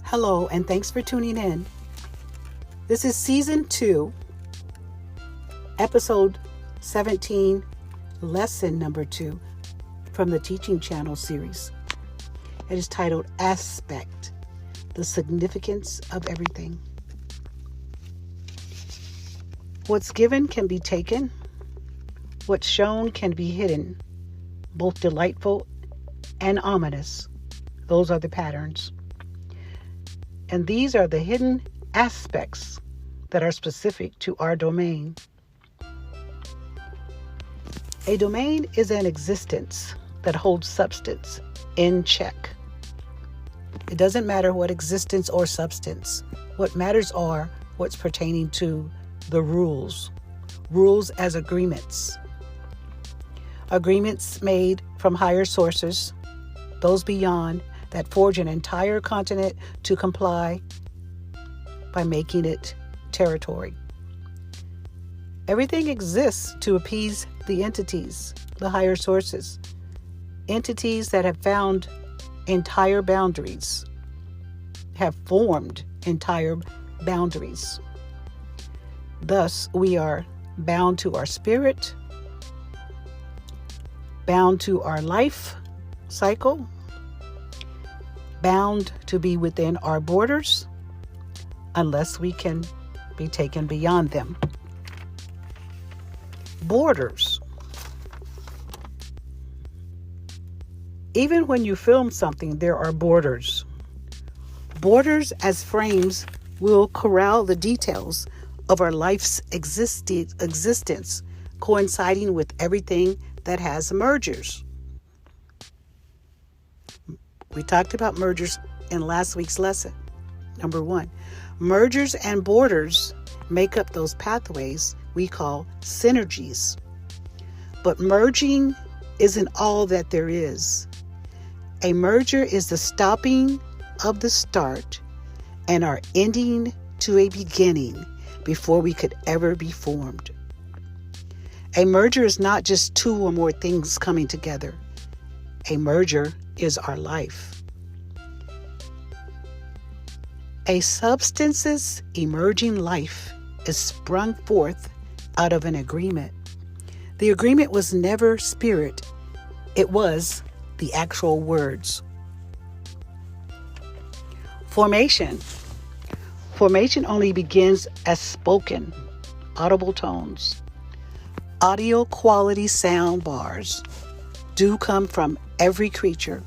Hello, and thanks for tuning in. This is Season 2, Episode 17, Lesson Number 2 from the Teaching Channel series. It is titled Aspect, the Significance of Everything. What's given can be taken. What's shown can be hidden, both delightful and ominous. Those are the patterns. And these are the hidden aspects that are specific to our domain. A domain is an existence that holds substance in check. It doesn't matter what existence or substance. What matters are what's pertaining to the rules. Rules as agreements. Agreements made from higher sources, those beyond, that forge an entire continent to comply by making it territory. Everything exists to appease the entities, the higher sources, entities that have found entire boundaries, have formed entire boundaries. Thus, we are bound to our spirit, bound to our life cycle, bound to be within our borders, unless we can be taken beyond them. Borders. Even when you film something, there are borders. Borders as frames will corral the details of our life's existence, coinciding with everything that has mergers. We talked about mergers in last week's lesson. Number 1, mergers and borders make up those pathways we call synergies. But merging isn't all that there is. A merger is the stopping of the start and our ending to a beginning before we could ever be formed. A merger is not just two or more things coming together. A merger is our life. A substance's emerging life is sprung forth out of an agreement. The agreement was never spirit. It was the actual words. Formation. Formation only begins as spoken, audible tones. Audio quality sound bars do come from every creature.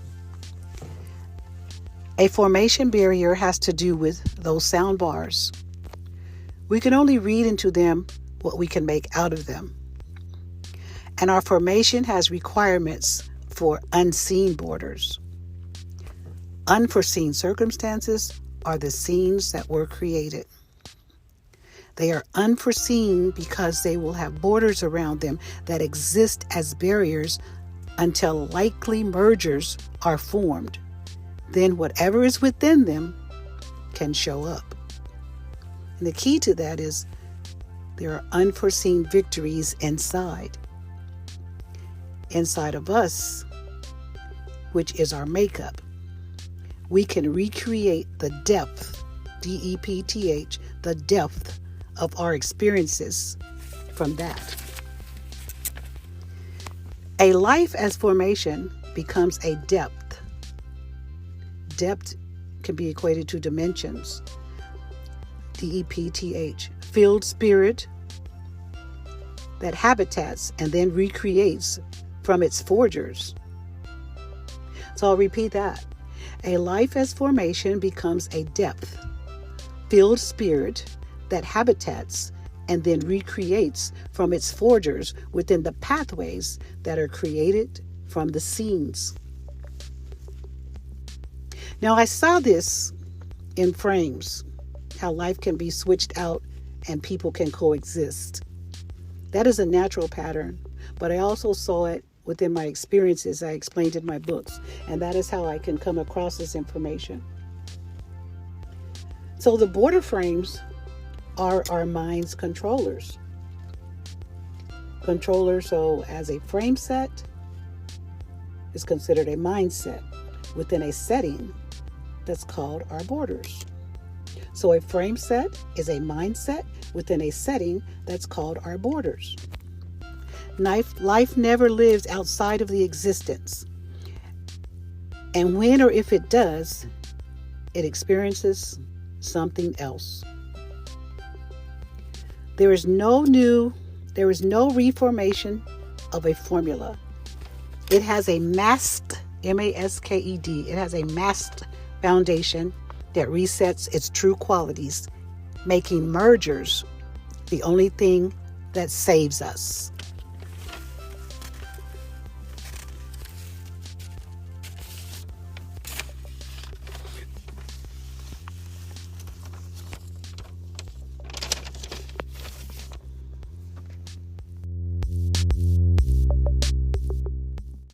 A formation barrier has to do with those sound bars. We can only read into them what we can make out of them. And our formation has requirements for unseen borders. Unforeseen circumstances are the scenes that were created. They are unforeseen because they will have borders around them that exist as barriers until likely mergers are formed. Then whatever is within them can show up. And the key to that is there are unforeseen victories inside of us, which is our makeup. We can recreate the depth, D-E-P-T-H, the depth of our experiences from that. A life as formation becomes a depth. Depth can be equated to dimensions. D-E-P-T-H. Filled spirit that habitats and then recreates from its forgers. So I'll repeat that. A life as formation becomes a depth. Filled spirit that habitats and then recreates from its forgers within the pathways that are created from the scenes. Now, I saw this in frames, how life can be switched out and people can coexist. That is a natural pattern, but I also saw it within my experiences I explained in my books, and that is how I can come across this information. So the border frames are our mind's controllers. So as a frame set is considered a mindset within a setting that's called our borders. So a frame set is a mindset within a setting that's called our borders. Life never lives outside of the existence. And when or if it does, it experiences something else. There is no reformation of a formula. It has a masked, M-A-S-K-E-D, it has a masked foundation that resets its true qualities, making mergers the only thing that saves us.